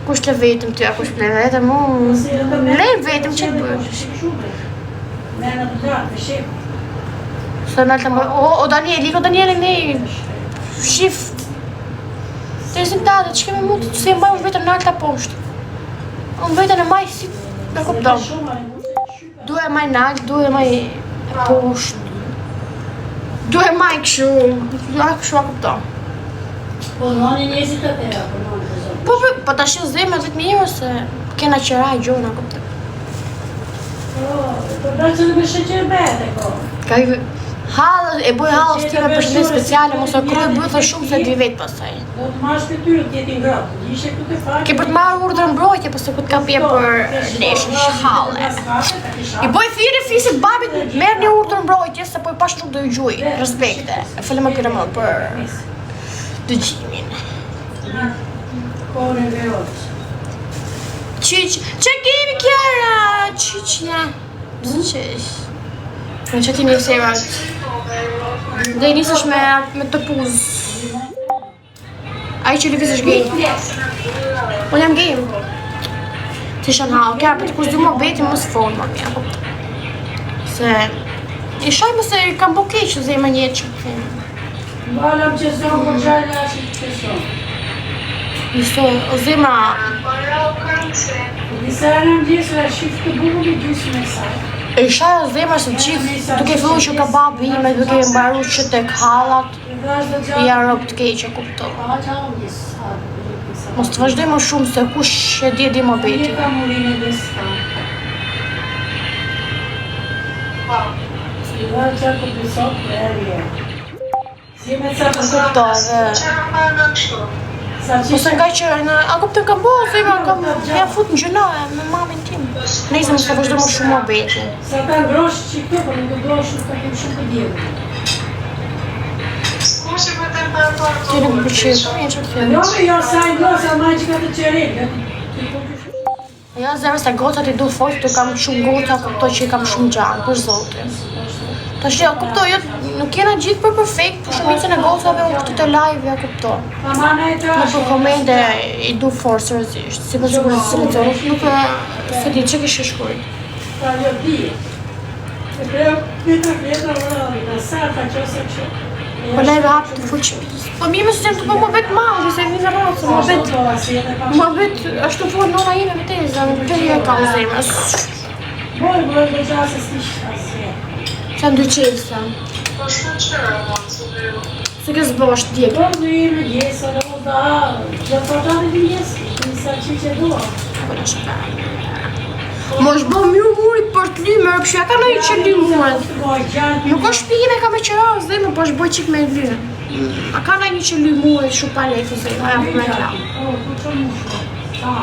Kush le vetëm ty, a kush le vetëm le vetëm që bësh. Së në altë më... O Danieli, ne... Shif... Të resim të adhe, që keme mund të se mbaj unë vetën në altë a poshtë. Unë vetën e maj si... Me kuptom. Duhe maj në altë, duhe maj poshtë. Duhe maj këshu... A këshu a kuptom. Po noni njësi të tëra, po noni të zonë. Po ta shio zemë vetë mirë se kena qëraj gjona kuptoj. Po do që në me shëqer bete, ko. Ka i halë, e boj halë stime për shëndet speciale, mos e kroj bëthë shumë se 2 vetë pasaj. Do të marrë shpetyrë të jetin gratë, gjishe këtë faqë. Ke për të marrë urdhër mbrojtje, pëse këtë ka pje për leshën halë. I boj thire fisit babit, merë një urdhër mbrojtje, se po i pash nuk do i gjuj, respekte. E fele më kërë më për dëgjimin. Po në verotës. Qiq, që kemi Kjara? Qiq, ja. Zë qiq. Në që ti një serat. Dhe i nisësh me të puz. Ai që lëviz është gej. Unë jam gej. Ti shën halë, Kjara, për të kur zdu më beti më së fonë, më mja. Se... I shaj më se kam po keqë dhe i më njetë që të Balam që zonë për gjallë ashtë të sonë. Isto, o zemra... Disa në më gjithë la shifë të buku me gjysë me saj. E shaj o zemra se gjithë, duke fillu që ka babi ime, duke mbaru që tek hallat, i arrob të keqe kupto. Mos të vazhdoj më shumë se kush e di më beti. Kupto edhe... Ose nga që a kuptën kam bo, zemra kam ja fut në gjëna me mamin tim. Nejse mos të vazhdoj më shumë më beti. Sa ta ngrosh që këto, për nuk të do shumë të kemë shumë të djevë. Ti nuk përqirë, po një që të fjellë. Jo, saj do, sa maj që ka të qeretë. Ja, zemra se gocat i du folë, të kam shumë goca, kuptoj që i kam shumë gjanë, për zotin. Ta shqia, kuptoj, nuk jena gjithë për perfekt, për shumicën e gocave unë këtë të live, ja kuptoj. Në për komende i du forë sërëzisht, si për zhugurë të sëllëzorë, nuk se di që kështë shkuj. Ta jo di. E preo, pita vjeta vërë, në sarta që ose që. Po lejve hapë të full qëpis. Po mi me së gjemë të po më vetë malë, se mi në rrëtë, më vetë, është të full nëna ime me tezë, në të një e ka u zemë. Bojë, dhe gjasë s'ishtë asje. Qa ndryqesa. Se kësë bësht djekë. Po në ime gjesë, dhe o da, dhe përgjane dhe gjesë, njësa që që doa. Po në shka. Mo është bo mjë murit për të lymë, rëpshu, ja ka në i që lymë murit. Nuk është pijime ka me qëra, zemë, po është boj qik me lymë. A ka në një që lymë murit, shu pa lejtë, zemë, aja për me klam. O, ku që më shumë. Qa.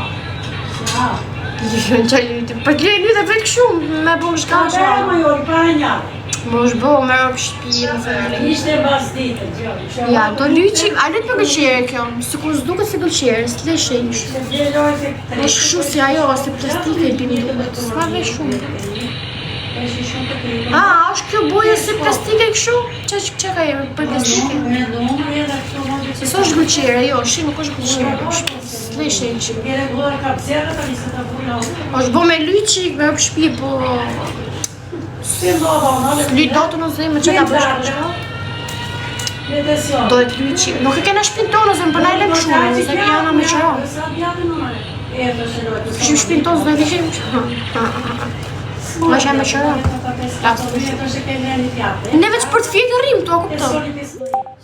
Për të lymë dhe vetë këshu, me bo është ka Ka bërë më jori, para njërë. Mo është bo, me rëpë shpijë, në femëri. Ishte bas ditë, gjë. Ja, do lyqik, a lytë për gëqere kjo, si kur s'duke si gëqere, s'le shenjë. Është këshu si ajo, si plastike i bimë duhet, s'ma ve shumë. A, është kjo boja si plastike i këshu? Që ka e për plastike? Se s'o është gëqere, jo, shi nuk është gëqere, s'le shenjë. është bo me lyqik, me rëpë shpijë, po... Lytë do të në zemë, që ka përshka? Do e të lyqi. Nuk e kena shpinë tonë, zemë, për na e lemë shumë, se ke jana me qëra. Këshim shpinë tonë, zdo e vishim që. Ma që e me qëra. Ne veç për të fjekë të rrimë, tu a kupto.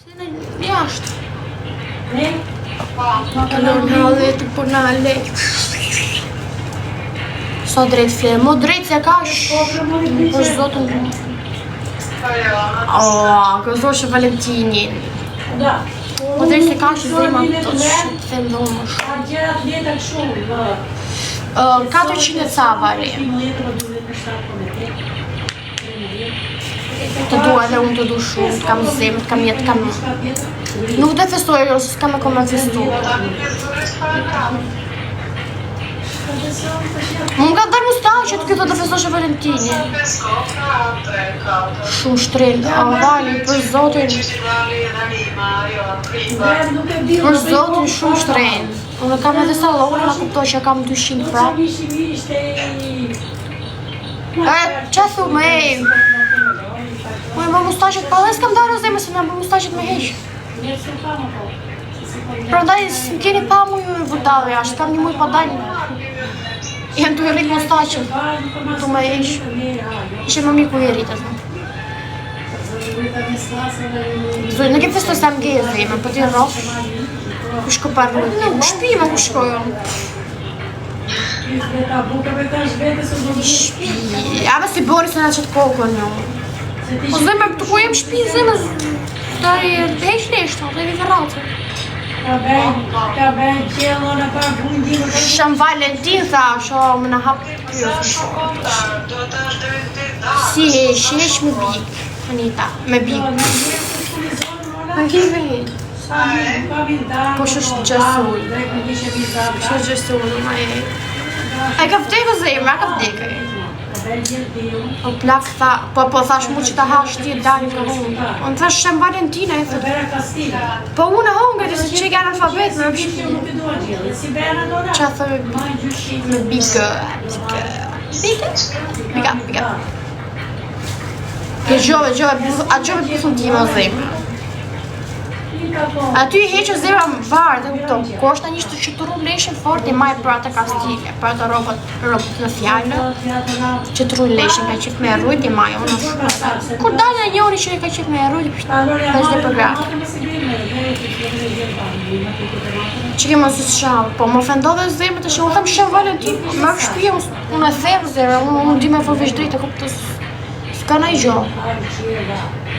Se në jashtë. Kalor në aleti, për në aleti. Sa drejt flerë, mo drejt se ka është zotën të një. Këzo që Valentinin. Mo drejt se ka është zema të të them dhe më shumë. 400 cavali. Të dua edhe unë të du shumë, të kam zemë, të kam jetë, të kam... Nuk dhe festoj e se s'kam e kome festu. Më nga dërë mustaqet këtë të festosh e Valentini. Shumë shtrenë, vali, për zotin. Për zotin shumë shtrenë. Unë kam edhe sallon, ma kuptoj që kam 200 pra. Qa thu me e? Uj, më mustaqet, pa dhe s'kam darë zemë, se më mustaqet me heq. Prandaj, s'm keni pa mu ju e vërdave jashtë, kam një muj pa dalë. Jem të rritë mustaqet, tu me heq. Ishe më miku i rritë, atë. Zoj, në ke festo sa m'ge e zemë, për ti rraf. Ku shko parru, u shpi me ku shkojo. Shpi, ama si bori se në qëtë kokën, jo. Po zemë, të ku jem shpi, zemë, stari të heq leshtë, të e vitë ratë. Ka ben qëllë në pa bundimë. Shëm Valentin, tha, sho, më në hapë pjusë, Si heq me bik, Anita, me bik. Në ki vejtë. Po shështë gjësull. Shështë gjësull, ma e. E ka vdekë zemë, e ka vdekë. O plak tha, po thash mu që ta hash ti e dalin ka hongë. Unë thash Shëm Valentina e thë. Po unë e hongë, dhe se që i ka analfabet me shpi. Qa thë me bikë. Bika. Ke gjove, a gjove pëthën ti më zemë. Aty i heqë zemra më varë, dhe kupton, ko është në njështë që të leshin fort i maj për atë kastile, për atë robot në fjallë, që të leshin, ka qip me rrujt i maj, unë shumë. Kur dalë e njëri që i ka qip me rrujt, dhe është dhe përgratë. Që kemë nësë shalë, po më fendove zemrë të që unë thëmë Shëm Valentin, më shpije, unë e thërë zemrë, unë di me fërveç drejtë, kuptës, s'ka në i gjohë.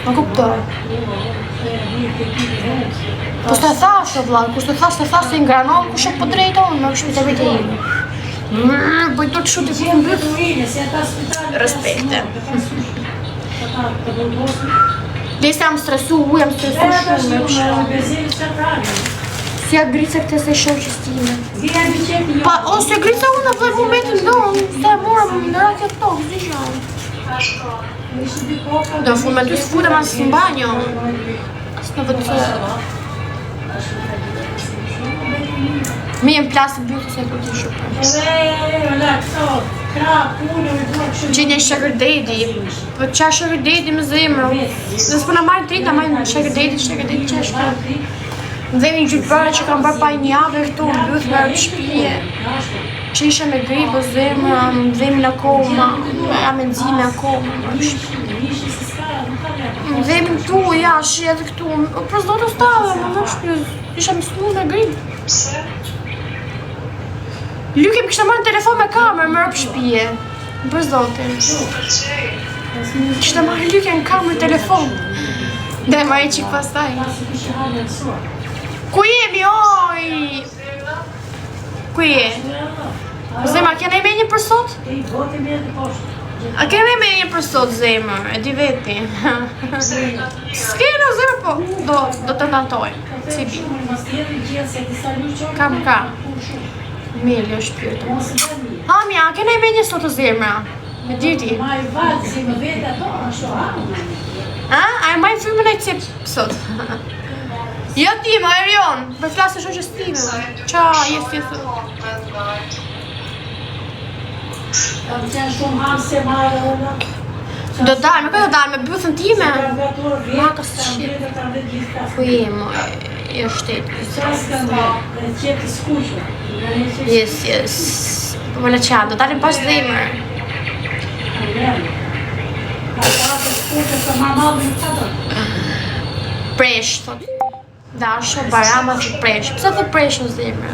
Më kuptoj. Po s'te thash o vlad, ku s'te thash se i ngranon, ku shok po drejta unë, më këshmi të vete imi. Bëjt do të shuti ku në bëtë. Respekte. Lese jam stresu, jam stresu shumë. Si a grice këtë se shoqës time. Pa, ose grice unë në vërë momentin ndonë, se e mora më në rakë të tokë, zi shanë. Do fu me dy s'fude ma së në banjo. Asë në vëtë. Mi jem plasë të bjutë se e këtë shumë. Gjenja Shagardedi. Po qa Shagardedi më zemrë. Dhe s'po në marrë të rita, marrë Shagardedi që është. Dhe një gjypare që kam bërë pa një javë e këtu në bjutë me shpije. Që ishe me gribë, zemë, dhemi në koma, jam e nëzime akoma. Dhemi këtu, jashi edhe këtu, për s'do të stave, më shpjus, ishe me smu me gribë. Lyke më kështë marrë në telefon me kamerë, më rëpë shpije. Për s'do të. Kështë marrë Lyke në kamerë telefon. Dhe ma e qikë pastaj. Ku jemi, oj? Ku je? Zemra, a kene i menjë për sot? A kene i menjë për sot, zemra, e di veti. S'kene, zemra, po, do të tantoj. Si bi. Kam. Mili është pyrtë. Hamja, a kene i menjë sot, zemra? Me diti. A e majnë frimën e cip sot? Jo ti, ma Erion, për flasë shoqës time. Qa, jes ti thë? Do dalë, me këtë do dalë, me bëthën time? Ma ka së shqipë. Ku jemë, e shtetë. Yes. Vële qa, do dalim pas dhemër. Presh, thot. Dasho, barama të presh. Pse të presh o zemra?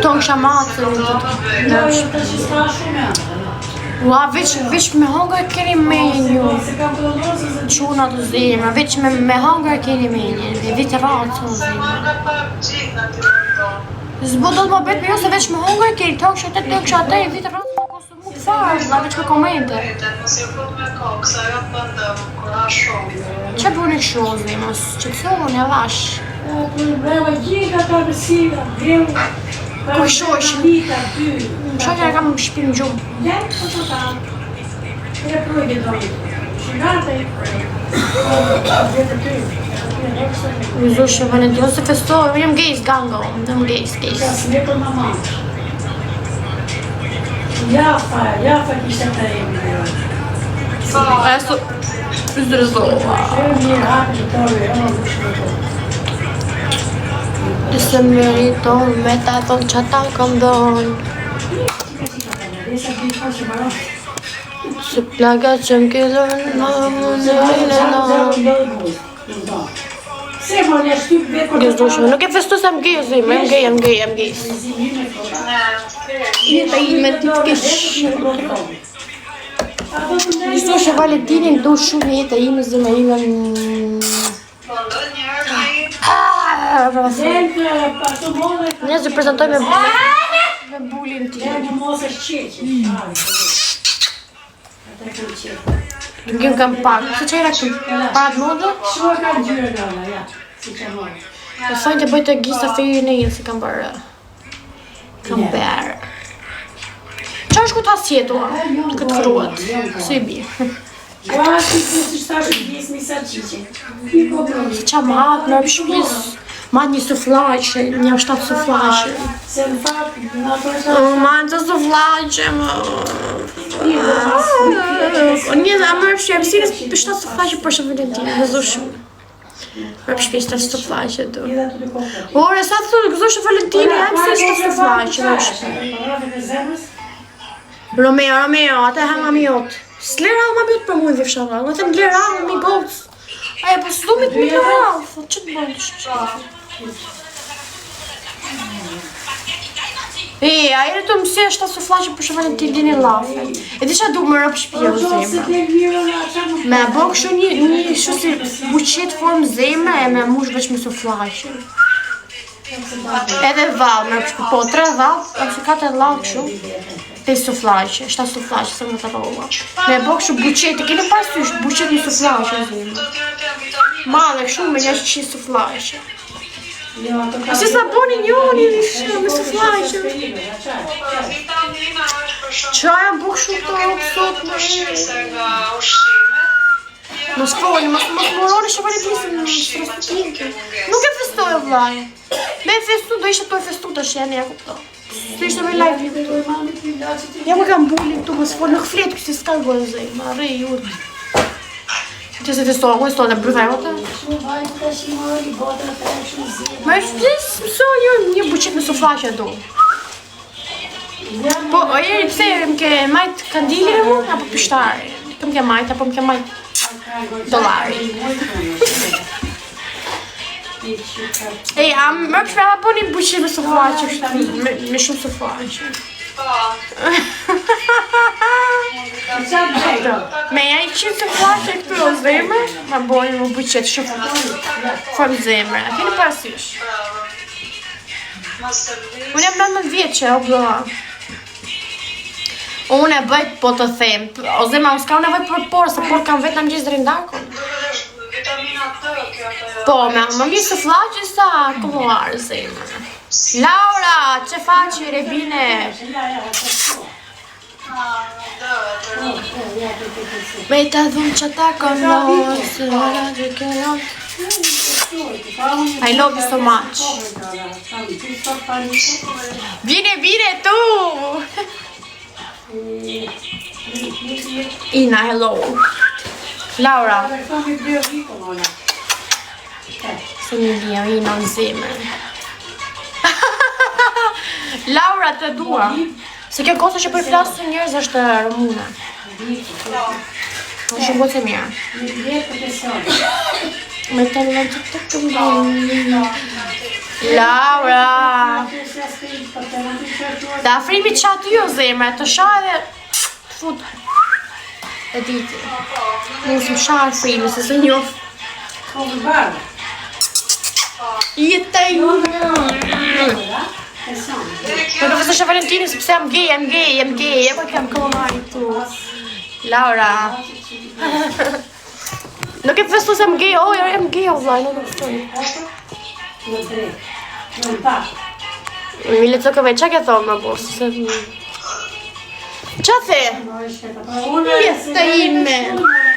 Tonë kësha matë. Ua, veç me hongër keni menju. Quna të zemra, veç me hongër keni menju. Dhe vitë ratë o zemra. Zbo do të më betë me jo se veç me hongër keni. Tonë kësha të kësha të e vitë ratë. Farë, la veç me komente. Që bërë një shozi, mos që të thonë e lash? Ku shoqë? Shoqë e kam shpinë gjumë. Gëzoshë Valentina, se festoj, jam gejs gango, jam gejs. Jafa kishte të emi. Adesso sdrezova. E se meriton me ta thonë që ta kam dhënë. Se plaga që më kellën në mëndërin e në. Gëzoshë, nuk e festu se më gejë, jam gej. Jeta ime të kesh. Gëzoshë Valentinin du shumë jeta ime zëme ime. Ne se prezentoj me bulin ti. Nuk kam pak, se që era këtë parat modë? Shua ka gjyre nëna, ja, si që mojë. E thonjë të bëjtë gisa fejën e jenë se kam bërë. Kam bërë. Qa është këtë asjetu, këtë kruat? Se i bje. Ua, si shtash të gjesë një sa qiqe. Qa matë, në shpjes, matë një suflaqe, një shtatë suflaqe. Se në fakt, në përta... Matë të suflaqe, më... Një dhe më rëpshpje, më sinës për shtatë suflaqe për shë Valentinë, në zushme. Rëpshpje shtatë suflaqe, du. Ore, sa të thurë, gëzoshë Valentinë, jam se shtatë suflaqe, rëpshpje. Romeo, ata e hanga mi jotë. S'lera alë ma bjotë për mu i vifshara, në të më lera alë mi gocë. Aja, po s'du mi të mi lera alë, që të bëjtë E, ajer të mësi është ta suflaqe për shë Valentinë dini lafe. E di qa du më rëpë shpjo zemë. Me bo kështu një shu si buqet formë zemë e me mush veç me suflaqe. Edhe val, me rëpë shpjo, po 3 val, ose 4 val kështu. 5 suflaqe, 7 suflaqe, se më të rolla. Me bo kështu buqet, e kene pasysh, buqet një suflaqe zemë. Male kështu me një 100 suflaqe. Si sa boni njoni me suflaqe. Qaja buk shumë të ropë sot me Mos foli, mos moroni që Valentinë në shrastëtinke. Nuk e festoj o vlaje. Me e festu, do ishe to e festu të shjene, ja kupto. Së ishte me live një këtu. Ja më kam bulli këtu, mos foli, nuk fletë kësi s'ka gojë zej, ma rej jurë. Që se festo, ku e sto në brëta e ote? Ma e shpjes, mëso një buqet me suflaqe do. Po, o jeri pse më ke majt kandilin e mu, apo pishtari? Këm ke majt, apo më ke majt dolari. Ej, a më përshme apo një buqet me suflaqe, me shumë suflaqe. Me ja I 100 suflaqe këtu o zemre, ma bojnë më buqet shumë formë zemre, a keni parasysh. Unë jam 19 vjeqe, o bloa. Unë e bëjt po të them, o zemra, unë s'ka nevojë për por, se por kam vetë në më gjithë drindarkon. Po, më mirë suflaqe sa kuluar, zemre. Laura, që faqe, Rebine? Me të dhunë që ta konosë, I love you so much. Vine tu! Ina, hello. Laura. Se mi dhja, Ina në zemër. Laura të dua. Se kjo kosa që për flasë të njerëz është Romuna. Është shumë gotë e mirë. Me të në të të këmbë. Laura! Da afrimi të qatë jo zemre, të sha edhe të fut. E diti. Nësë më sha afrimi, se se njof. Jeta I Në të fësë Valentinë, sepse jam gej, e po kam kolomari tu. Laura. Nuk e festu se jam gej, jam gej o vlaj, nuk e festu. Mile të këve, qa ke thonë më bosë? Qa the? Jesta ime.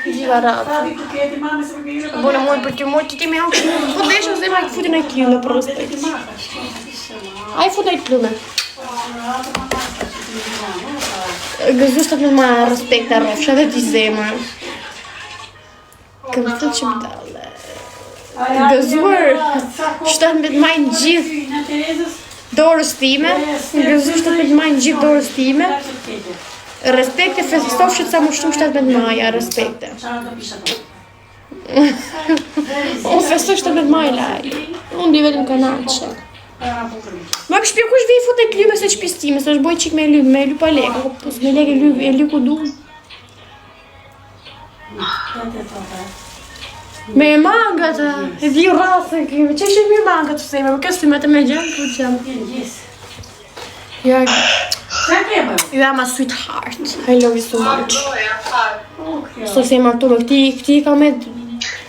Gjitha ratë. Bune moj për ty moj ti me hangë po të veshë ose ma i futin e klume për respekt. A i futin e klume. Gëzushtat me ma respekt e rofsha dhe ti zemër. Këmë thëtë që më dalë. Gëzuar 17 maj në gjithë dorës time. Gëzuar 17 maj në gjithë dorës time. Respekte, festofshit sa më shumë 17 maja, respekte. Unë festoj 17 maj, laj. Unë di vetëm kanaqe. Ma këshpjo kush vi i fut e klyme se qpistime, se është boj qik me ly pa lek, me lek e ly ku du. Me mangat, e vi rrasën klyme, që ishe mirë mangat të sejme, më kësë me të me gjemë, ku qemë. You are my sweetheart. I love you so much. So se martu me këti ka me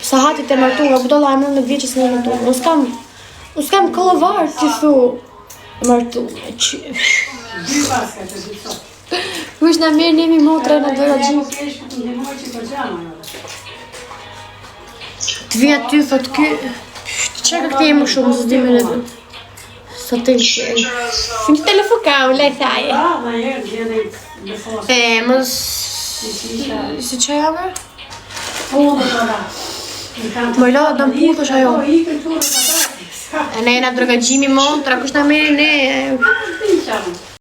sahatit e martu nga budolla e mërë me vjeqës në martu. Unë s'kam këllëvar të thu martu me qysh. Kush në mirë njemi motre në dëra gjithë. Të vija ty thot ky. Që ka këti e më shumë, zë di me në dhe. Sa të lëshë. Një telefon kam, le thaje. Mës... Si që jave? Më ila dhe në putë është ajo. Ne na drogëgjimi montra, kush na merr ne.